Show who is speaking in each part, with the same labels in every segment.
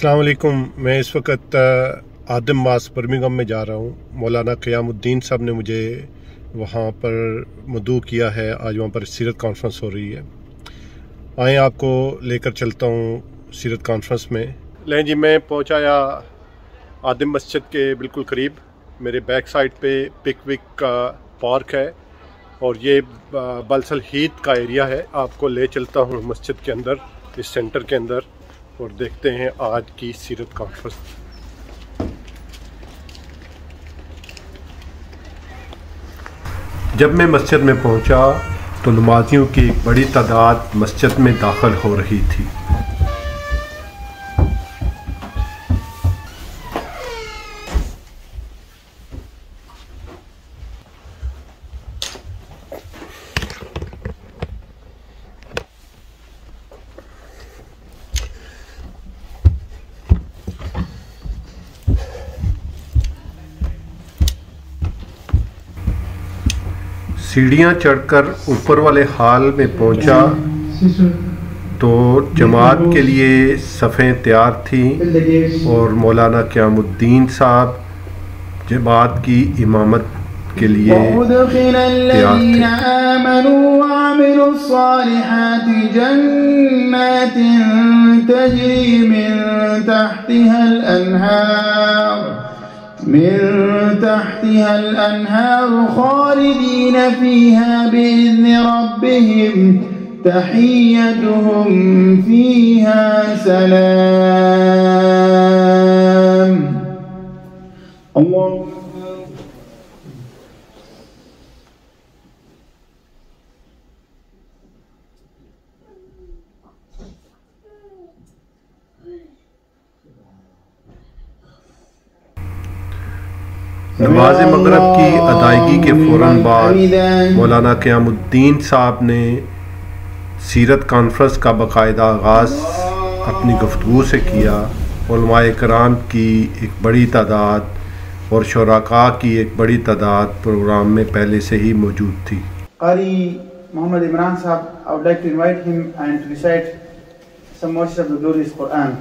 Speaker 1: السلام علیکم. میں اس وقت آدم ماسک برمنگھم میں جا رہا ہوں. مولانا قیام الدین صاحب نے مجھے وہاں پر مدعو کیا ہے. آج وہاں پر سیرت کانفرنس ہو رہی ہے. آئیں آپ کو لے کر چلتا ہوں سیرت کانفرنس میں. لیں جی، میں پہنچایا آدم مسجد کے بالکل قریب. میرے بیک سائڈ پہ پک وک کا پارک ہے اور یہ بلسل ہیتھ کا ایریا ہے. آپ کو لے چلتا ہوں مسجد کے اندر، اس سینٹر کے اندر، اور دیکھتے ہیں آج کی سیرت کانفرنس. جب میں مسجد میں پہنچا تو نمازیوں کی ایک بڑی تعداد مسجد میں داخل ہو رہی تھی. سیڑھیاں چڑھ کر اوپر والے ہال میں پہنچا تو جماعت کے لیے صفیں تیار تھیں اور مولانا قیام الدین صاحب جماعت کی امامت کے لیے تیار تھے.
Speaker 2: من تحتها الأنهار خالدين فيها بإذن ربهم تحيتهم فيها سلام. الله
Speaker 1: نماز مغرب کی ادائیگی کے فوراً بعد مولانا قیام الدین صاحب نے سیرت کانفرنس کا باقاعدہ آغاز اپنی گفتگو سے کیا. علماء کرام کی ایک بڑی تعداد اور شرکاء کی ایک بڑی تعداد پروگرام میں پہلے سے ہی موجود تھی.
Speaker 2: قاری محمد عمران صاحب, I would like to invite him and to recite some verses of the glorious Quran.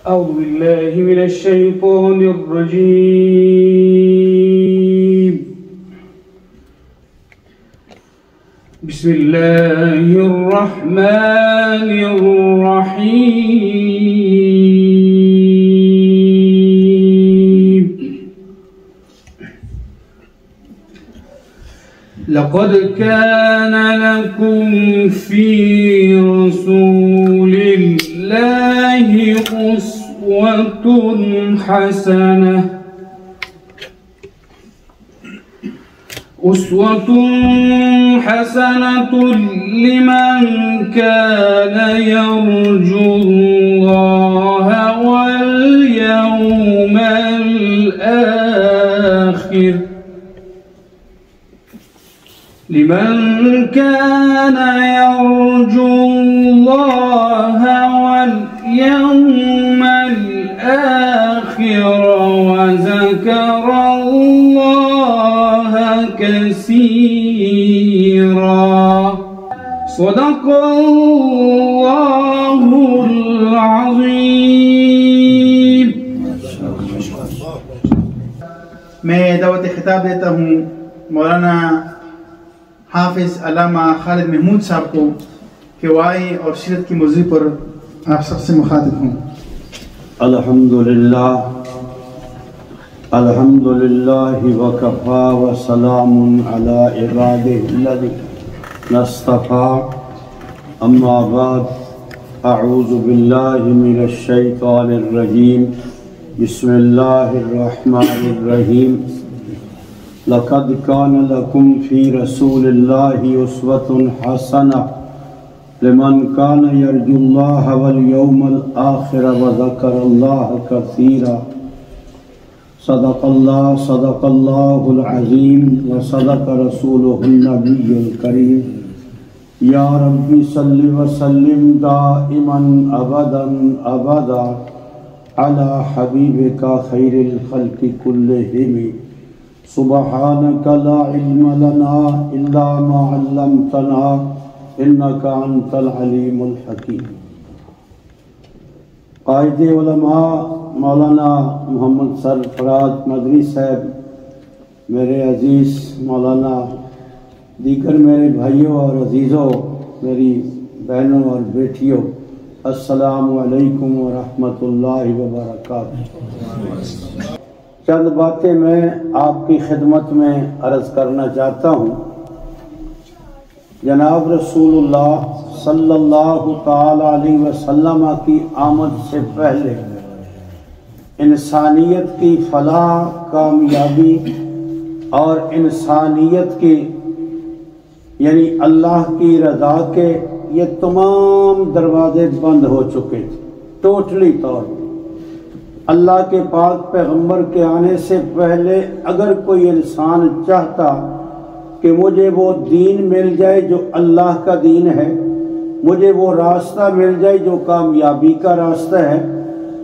Speaker 2: أعوذ بالله من الشيطان الرجيم. بسم الله الرحمن الرحيم. لقد كان لكم في رسول الله أسوة حسنة لمن كان يرجو الله واليوم الآخر وذكر الله كثيرا. صدق الله العظيم. میں دعوت خطاب دیتا ہوں مولانا حافظ علامہ خالد محمود صاحب کو کہ وہ آئیں اور سیرت کی موضوع پر آپ سب سے مخاطب ہوں.
Speaker 3: الحمدللہ وکفا وسلام علی عبادہ الذین اصطفیٰ. اما بعد، اعوذ باللہ من الشیطان الرجیم. بسم اللہ الرحمن الرحیم. لقد كان لكم في رسول الله أسوة حسنة لمن كان يرجو الله واليوم الآخر وذكر الله كثيرا. صدق الله العظيم وصدق رسوله النبي الكريم. يا ربي صل وسلم دائما أبدا على حبيبك خير الخلق كلهم. سبحانك لا علم لنا إلا ما علمتنا إنك أنت العليم الحكيم. قائد علماء مولانا محمد سرفراز مدنی صاحب، میرے عزیز مولانا، دیگر میرے بھائیوں اور عزیزوں، میری بہنوں اور بیٹیوں، السلام علیکم ورحمۃ اللہ وبرکاتہ۔ چند باتیں میں آپ کی خدمت میں عرض کرنا چاہتا ہوں۔ جناب رسول اللہ صلی اللہ تعالی علیہ وسلم کی آمد سے پہلے انسانیت کی فلاح، کامیابی اور انسانیت کی یعنی اللہ کی رضا کے یہ تمام دروازے بند ہو چکے تھے ٹوٹلی طور پر۔ اللہ کے پاک پیغمبر کے آنے سے پہلے اگر کوئی انسان چاہتا کہ مجھے وہ دین مل جائے جو اللہ کا دین ہے، مجھے وہ راستہ مل جائے جو کامیابی کا راستہ ہے،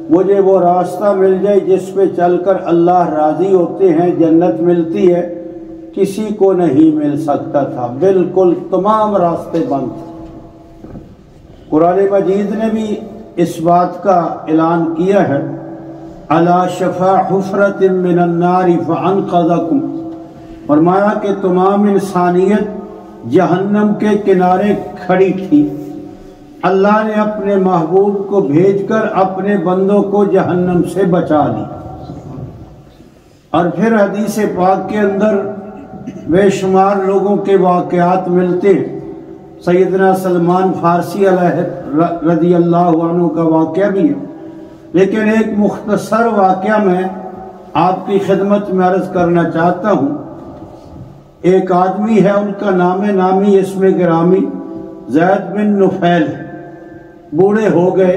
Speaker 3: مجھے وہ راستہ مل جائے جس پہ چل کر اللہ راضی ہوتے ہیں، جنت ملتی ہے، کسی کو نہیں مل سکتا تھا، بالکل تمام راستے بند تھے۔ قرآن مجید نے بھی اس بات کا اعلان کیا ہے، علی شفا حفرۃ من النار فانقذکم، فرمایا کہ تمام انسانیت جہنم کے کنارے کھڑی تھی، اللہ نے اپنے محبوب کو بھیج کر اپنے بندوں کو جہنم سے بچا لی۔ اور پھر حدیث پاک کے اندر بے شمار لوگوں کے واقعات ملتے ہیں۔ سیدنا سلمان فارسی علیہ رضی اللہ عنہ کا واقعہ بھی ہے، لیکن ایک مختصر واقعہ میں آپ کی خدمت میں عرض کرنا چاہتا ہوں۔ ایک آدمی ہے، ان کا نام نامی اسم گرامی زید بن نفیل ہے، بوڑھے ہو گئے۔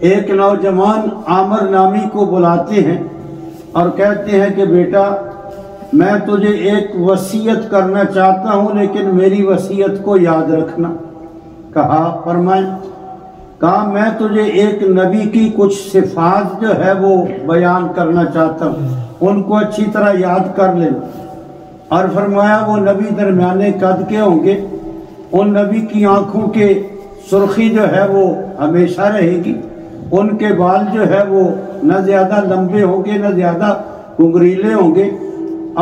Speaker 3: ایک نوجوان عامر نامی کو بلاتے ہیں اور کہتے ہیں کہ بیٹا میں تجھے ایک وصیت کرنا چاہتا ہوں، لیکن میری وصیت کو یاد رکھنا۔ کہا، فرمائیں۔ کہا میں تجھے ایک نبی کی کچھ صفات جو ہے وہ بیان کرنا چاہتا ہوں، ان کو اچھی طرح یاد کر لینا۔ اور فرمایا وہ نبی درمیانے قد کے ہوں گے، ان نبی کی آنکھوں کے سرخی جو ہے وہ ہمیشہ رہے گی، ان کے بال جو ہے وہ نہ زیادہ لمبے ہوں گے نہ زیادہ گھنگریلے ہوں گے،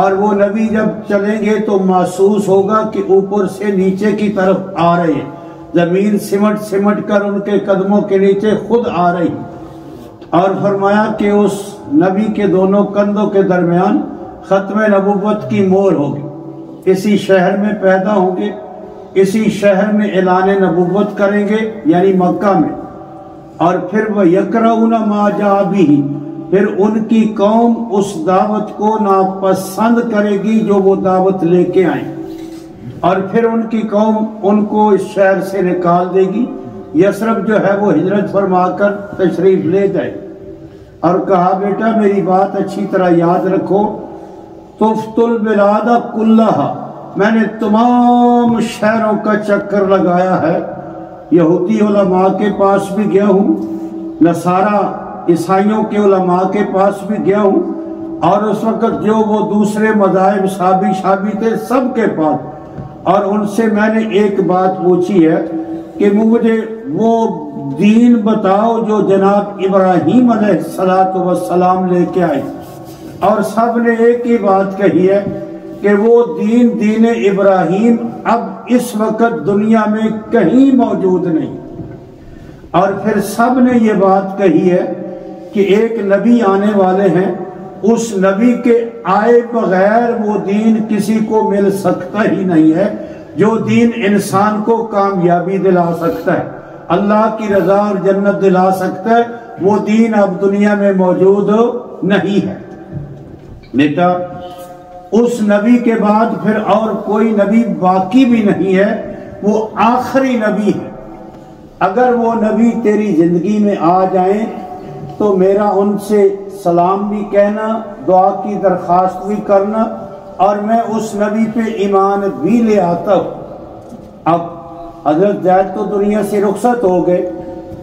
Speaker 3: اور وہ نبی جب چلیں گے تو محسوس ہوگا کہ اوپر سے نیچے کی طرف آ رہے ہیں، زمین سمٹ سمٹ کر ان کے قدموں کے نیچے خود آ رہی۔ اور فرمایا کہ اس نبی کے دونوں کندھوں کے درمیان ختم نبوت کی مہر ہوگی، اسی شہر میں پیدا ہوں گے، اسی شہر میں اعلان نبوت کریں گے یعنی مکہ میں۔ اور پھر وہ یکرہون ما جاء بہ، پھر ان کی قوم اس دعوت کو ناپسند کرے گی جو وہ دعوت لے کے آئیں، اور پھر ان کی قوم ان کو اس شہر سے نکال دے گی، یثرب جو ہے وہ ہجرت فرما کر تشریف لے جائے۔ اور کہا بیٹا میری بات اچھی طرح یاد رکھو، تفت البلاد کلہا، میں نے تمام شہروں کا چکر لگایا ہے، یہودی علماء کے پاس بھی گیا ہوں، نصارہ عیسائیوں کے علماء کے پاس بھی گیا ہوں، اور اس وقت جو وہ دوسرے مذاہب شابی تھے سب کے پاس، اور ان سے میں نے ایک بات پوچھی ہے کہ مجھے وہ دین بتاؤ جو جناب ابراہیم علیہ السلام لے کے آئے، اور سب نے ایک ہی بات کہی ہے کہ وہ دین ابراہیم اب اس وقت دنیا میں کہیں موجود نہیں۔ اور پھر سب نے یہ بات کہی ہے کہ ایک نبی آنے والے ہیں، اس نبی کے آئے بغیر وہ دین کسی کو مل سکتا ہی نہیں ہے، جو دین انسان کو کامیابی دلا سکتا ہے، اللہ کی رضا اور جنت دلا سکتا ہے، وہ دین اب دنیا میں موجود نہیں ہے۔ بیٹا اس نبی کے بعد پھر اور کوئی نبی باقی بھی نہیں ہے، وہ آخری نبی ہے۔ اگر وہ نبی تیری زندگی میں آ جائیں تو میرا ان سے سلام بھی کہنا، دعا کی درخواست بھی کرنا، اور میں اس نبی پہ ایمان بھی لے آتا ہوں۔ اب حضرت زید تو دنیا سے رخصت ہو گئے،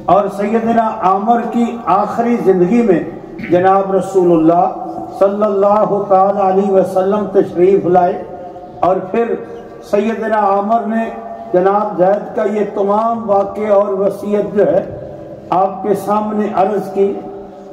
Speaker 3: اور سیدنا عامر کی آخری زندگی میں جناب رسول اللہ صلی اللہ تعالی علیہ وسلم تشریف لائے، اور پھر سیدنا عامر نے جناب زید کا یہ تمام واقعے اور وصیت جو ہے आपके सामने अर्ज की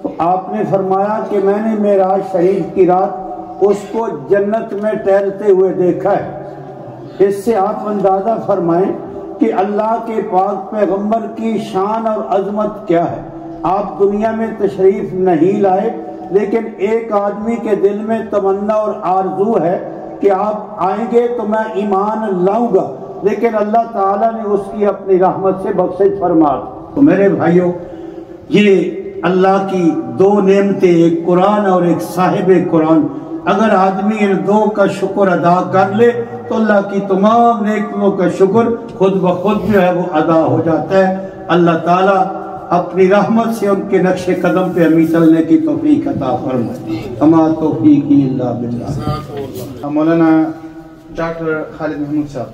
Speaker 3: तो आपने फरमाया कि मैंने मेराज शरीफ की रात उसको जन्नत में टहलते हुए देखा है। इससे आप अंदाजा फरमाएं कि अल्लाह के पाक पैगंबर की शान और अजमत क्या है। आप दुनिया में तशरीफ नहीं लाए, लेकिन एक आदमी के दिल में तमन्ना और आरजू है कि आप आएंगे तो मैं ईमान लाऊंगा, लेकिन अल्लाह ताला ने उसकी अपनी रहमत से बख्शिश फरमा। तो मेरे भाइयों, ये अल्लाह की दो नेमतें, एक कुरान और एक साहिब कुरान, अगर आदमी इन दो का शुक्र अदा कर ले तो अल्लाह की तमाम नेकियों का शुक्र खुद ब खुद जो है वो अदा हो जाता है। अल्लाह ताला अपनी रहमत से उनके नक्शे कदम पे हमें चलने की तौफीक अता फरमाए। अमा तौफीक इल्ला बिल्लाह।
Speaker 2: मौलाना डॉक्टर खालिद महमूद साहब।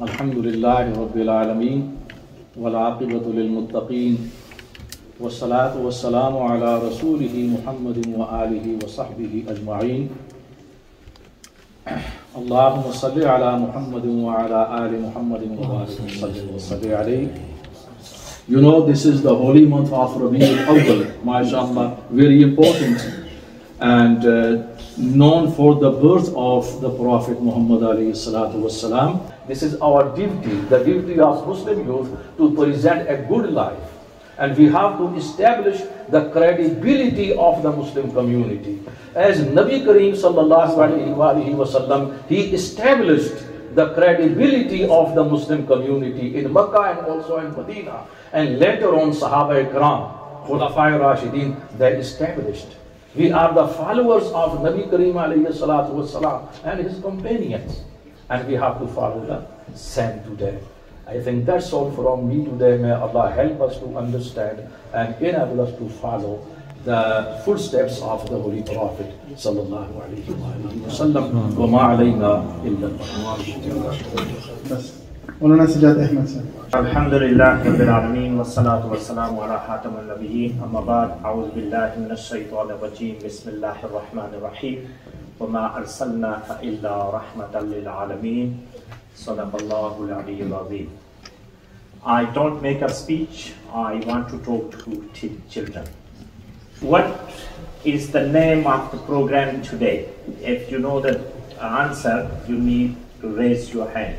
Speaker 4: अल्हम्दुलिल्लाह रब्बिल आलमीन वल आक़िबतु लिल मुत्तक़ीन वस्सलातु वस्सलामु अला रसूलिही मुहम्मदिन व आलिहि व सहबिही अजमाईन। अल्लाहुम्मा सल्लि अला मुहम्मदिन व अला आलि मुहम्मदिन व बारिक व सल्लि अलैहि। You know, this is the holy month of Rabiul Awwal, mashallah, very important, and known for the birth of the Prophet Muhammad alayhi salatu wassalam. This is our duty, the duty of Muslim youth, to present a good life. And we have to establish the credibility of the Muslim community. As Nabi Kareem sallallahu alayhi wa sallam, he established the credibility of the Muslim community in Makkah and also in Medina. And later on, Sahaba Ikram, Khulafai Rashidin, they established. We are the followers of Nabi Kareem alayhi salatu wassalam and his companions. And we have to follow the same today. I think that's all from me today. May Allah help us to understand and enable us to follow the footsteps of the Holy Prophet sallallahu alayhi wa sallam. Wa ma alayna illa al-balagh.
Speaker 2: मौलाना सिरात अहमद साहब।
Speaker 5: अल्हम्दुलिल्लाह रब्बिल आलमीन वस्सलातु वस्सलामु अला खातमिन नबिय्यीन अम्मा बाद अऊज़ु बिल्लाहि मिनश शैतानिर रजीम बिस्मिल्लाहिर रहमानिर रहीम वमा अरसलनाका इल्ला रहमतल लिल आलमीन सदक़ल्लाहुल अलीयुल अज़ीम। I don't make a speech, I want to talk to children. What is the name of the program today? If you know the answer, you need to raise your hand.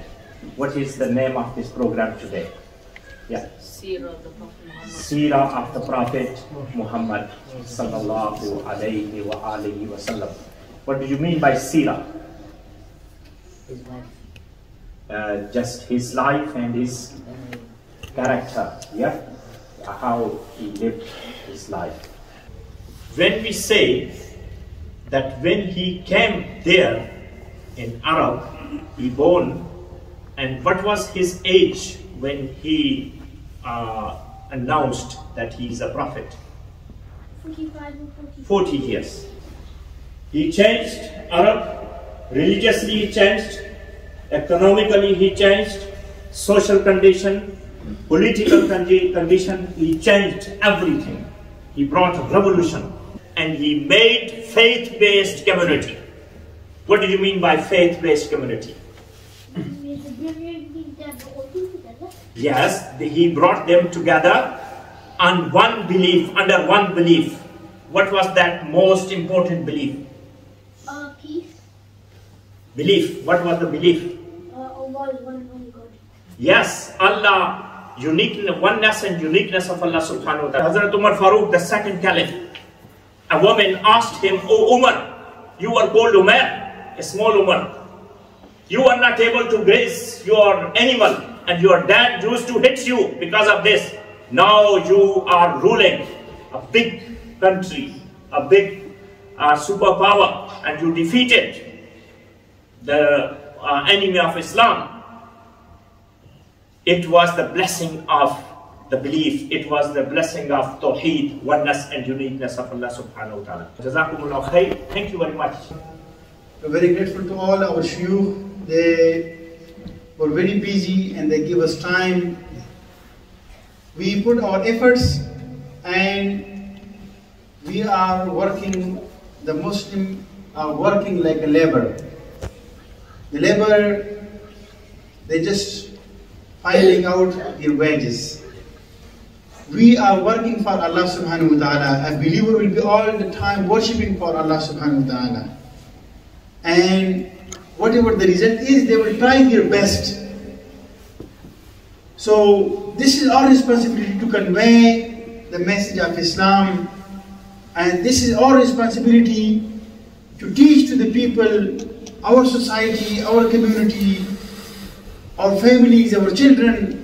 Speaker 5: What is the name of this program today? Yeah.
Speaker 6: Sirah of the Prophet Muhammad.
Speaker 5: Sirah of the Prophet Muhammad sallallahu alayhi wa alihi wa sallam. What do you mean by Sirah?
Speaker 6: His life.
Speaker 5: Just his life and his character, yeah? How he lived his life. When we say that when he came there in Arab, he born, and what was his age when he announced that he is a prophet?
Speaker 6: 45 or
Speaker 5: 40 years. He changed Arab, religiously he changed, economically he changed, social condition, political condition, he changed everything. He brought a revolution and he made faith-based community. What do you mean by faith-based community? Yes, he brought them together on one belief, under one belief. What was that most important belief?
Speaker 6: Peace.
Speaker 5: Belief. What was the belief?
Speaker 6: Allah is one and only God.
Speaker 5: Yes, Allah, oneness and uniqueness of Allah subhanahu wa ta'ala. Hazrat Umar Farooq, the second caliph, a woman asked him, "Oh Umar, you are called Umar, a small Umar. You are not able to graze your animal and your dad used to hit you because of this. Now you are ruling a big country, a big superpower, and you defeated the enemy of Islam." It was the blessing of the belief. It was the blessing of Tawheed, oneness and uniqueness of Allah subhanahu wa ta'ala. Jazakumullah khair. Thank you very much.
Speaker 2: We're very grateful to all our shuyukh. They were very busy and they give us time. We put our efforts and we are working, the Muslim are working like a labor. The labor, they just filing out their wages. We are working for Allah subhanahu wa ta'ala. A believer will be all the time worshipping for Allah subhanahu wa ta'ala. And whatever the result is, they will try their best. So this is our responsibility to convey the message of Islam, and this is our responsibility to teach to the people, our society, our community, our families, our children,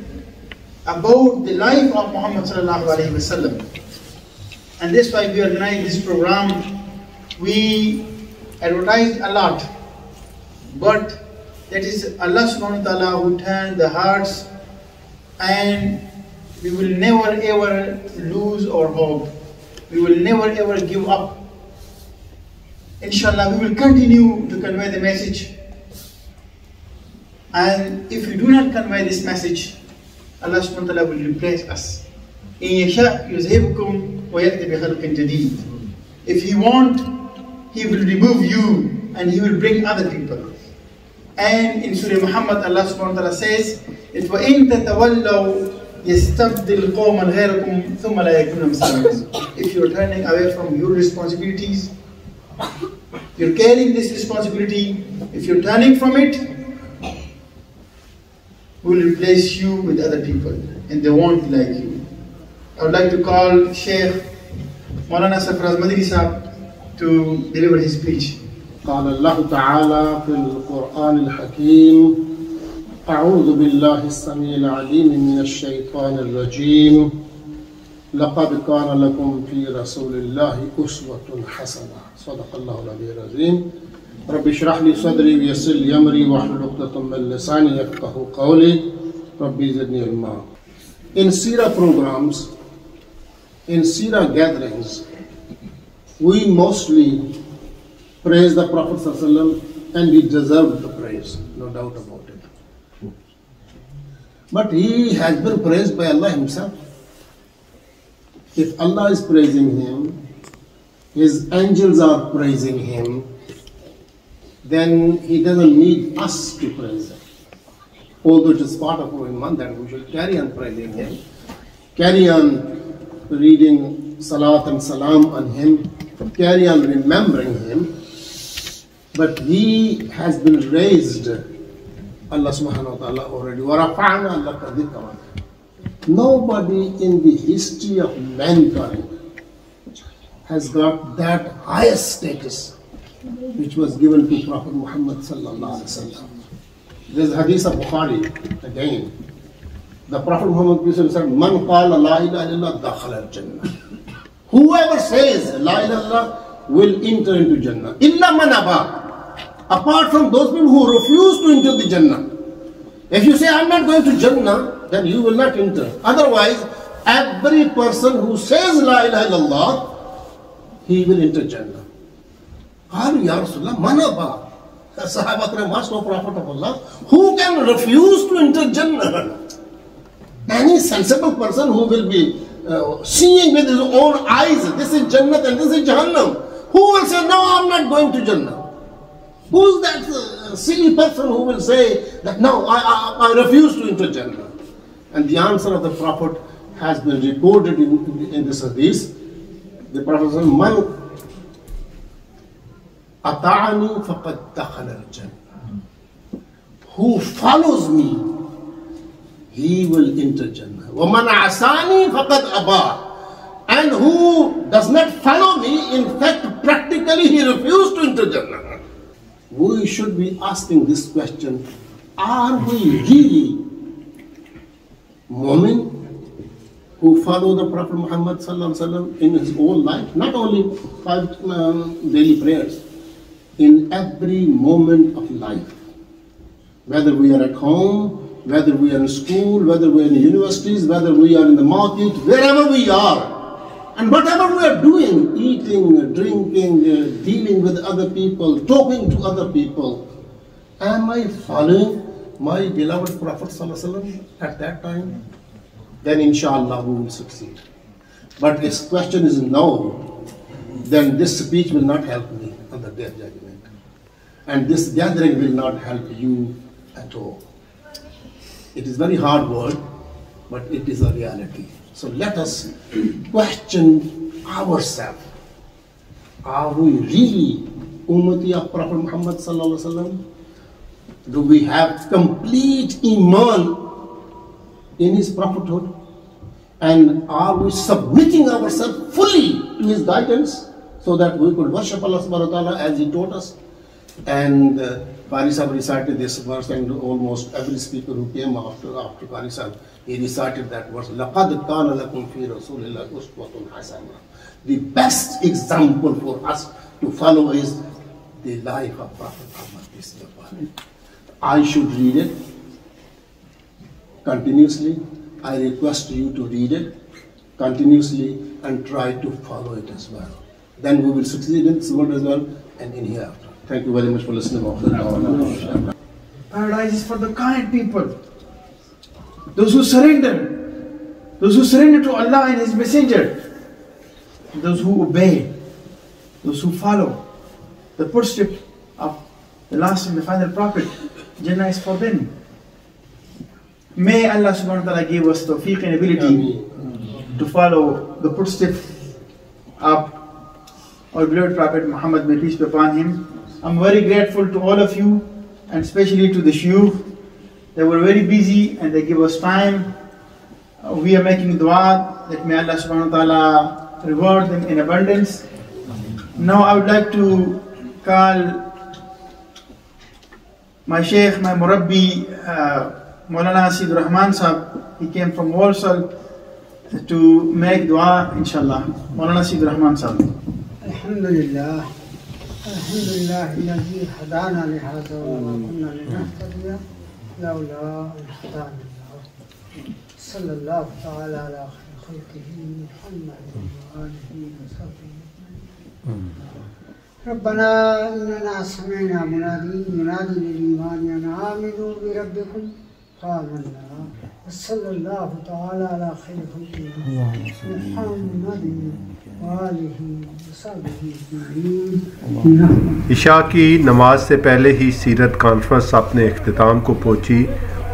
Speaker 2: about the life of Muhammad sallallahu alaihi wasallam. And that's why we organize this program. We advertised a lot, but that is Allah subhanahu wa ta'ala who turned the hearts, and we will never ever lose our hope. We will never ever give up. Inshallah, we will continue to convey the message. And if we do not convey this message, Allah subhanahu wa ta'ala will replace us. If He wants, He will remove you and He will bring other people. And in Surah Muhammad, Allah subhanahu wa ta'ala says, وَإِن تَتَوَلَّوْا يَسْتَبْدِلْ قَوْمًا غَيْرَكُمْ ثُمَّ لَا يَكُونُ مِثْلَكُمْ. If you are turning away from your responsibilities, you're carrying this responsibility, if you're turning from it, we will replace you with other people, and they won't be like you. I would like to call Sheikh Maulana Sarfraz Madni Sahab to deliver his speech.
Speaker 7: قال الله تعالى في القرآن الحكيم أعوذ بالله السميع العليم من الشيطان الرجيم لقد كان لكم في رسول الله أسوة حسنة صدق الله العلي العظيم رب اشرح لي صدري ويسر لي أمري واحلل عقدة من لساني يفقهوا قولي ربي زدني علما. In Sirah programs, in Sirah gatherings, we mostly praise the Prophet ﷺ, and he deserved the praise, no doubt about it. But he has been praised by Allah Himself. If Allah is praising him, His angels are praising him, then He doesn't need us to praise Him. Although it is part of our iman that we should carry on praising Him, carry on reading salat and salam on Him, carry on remembering Him. But He has been raised, Allah subhanahu wa ta'ala already. وَرَفَعْنَا لَكَ ذِكْرًا. Nobody in the history of mankind has got that highest status which was given to Prophet Muhammad sallallahu alaihi wasallam. There is a hadith of Bukhari again. The Prophet Muhammad said, "Man qala la ilaha illallah dakhala al-jannah." Whoever says la ilaha illallah will enter into Jannah. Illa man aba. Apart from those people who refuse to enter the Jannah. If you say, I'm not going to Jannah, then you will not enter. Otherwise, every person who says La ilaha illallah, he will enter Jannah. Qalu ya Rasulullah, man aba? Sahaba asked, O Prophet of Allah, who can refuse to enter Jannah? Any sensible person who will be seeing with his own eyes, this is Jannah and this is Jahannam. Who will say, no, I'm not going to Jannah? Who's that silly person who will say that, no, I refuse to enter Jannah? And the answer of the Prophet has been recorded in this hadith. The Prophet said, Man ata'ani faqad dakhala al-jannah. Who follows me, he will enter Jannah. Wa man asani faqad aba. And who does not follow me, in fact, practically he refused to enter Jannah. We should be asking this question, are we really mu'min who follow the Prophet Muhammad sallallahu alaihi wasallam in his whole life? Not only 5 daily prayers, in every moment of life. Whether we are at home, whether we are in school, whether we are in universities, whether we are in the market, wherever we are. And whatever we are doing, eating, drinking, dealing with other people, talking to other people, am I following my beloved Prophet ﷺ at that time? Then inshallah we will succeed. But if the question is no, then this speech will not help me on the day of judgment. And this gathering will not help you at all. It is very hard word, but it is a reality. So let us question ourselves. Are we really Ummati of Prophet Muhammad sallallahu alaihi wasallam? Do we have complete iman in his prophethood? And are we submitting ourselves fully to his guidance so that we could worship Allah subhanahu wa ta'ala as he taught us? And Qari Sahib recited this verse, and almost every speaker who came after Qari Sahib, he recited that verse. لَقَدْ كَانَ لَكُمْ فِي رَسُولِ اللَّهِ أُسْوَةٌ حَسَنَةٌ. The best example for us to follow is the life of Prophet Muhammad. I should read it continuously. I request you to read it continuously and try to follow it as well. Then we will succeed in this world as well and in hereafter. Thank you very much for listening.
Speaker 2: Paradise is for the kind people, those who surrender to Allah and His Messenger, those who obey, those who follow the footsteps of the last and the final Prophet. Jannah is for them. May Allah subhanahu wa ta'ala give us tawfiq and ability to follow the footsteps of our beloved Prophet Muhammad, may peace be upon him. I'm very grateful to all of you, and especially to the shuyukh. They were very busy and they give us time. We are making dua that may Allah subhanahu wa ta'ala reward them in abundance. Now I would like to call my Sheikh, my Murabbi, Maulana Sayyid Rahman Sahab. He came from Balsall to make dua, inshallah. Maulana Sayyid Rahman Sahab.
Speaker 8: Alhamdulillah. Alhamdulillah, الذي هدانا لهذا وما كنا لنهتدي لولا أن هدانا الله. صلى الله تعالى على خلقه محمد وآله وصحبه أجمعين. ربنا إننا سمعنا منادي للإيمان أن آمنوا بربكم فآمنا. وصلى الله تعالى على خير خلقه محمد وآله وصحبه أجمعين.
Speaker 1: इशा की नमाज से पहले ही सीरत कॉन्फ्रेंस अपने इख्तिताम को पहुंची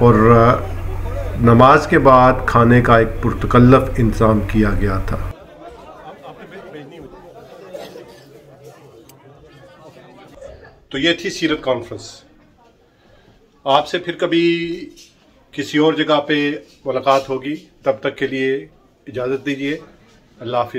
Speaker 1: और नमाज के बाद खाने का एक पुरतकल्लफ इंतज़ाम किया गया था। तो ये थी सीरत कॉन्फ्रेंस। आपसे फिर कभी किसी और जगह पे मुलाकात होगी, तब तक के लिए इजाज़त दीजिए। अल्लाह हाफिज़।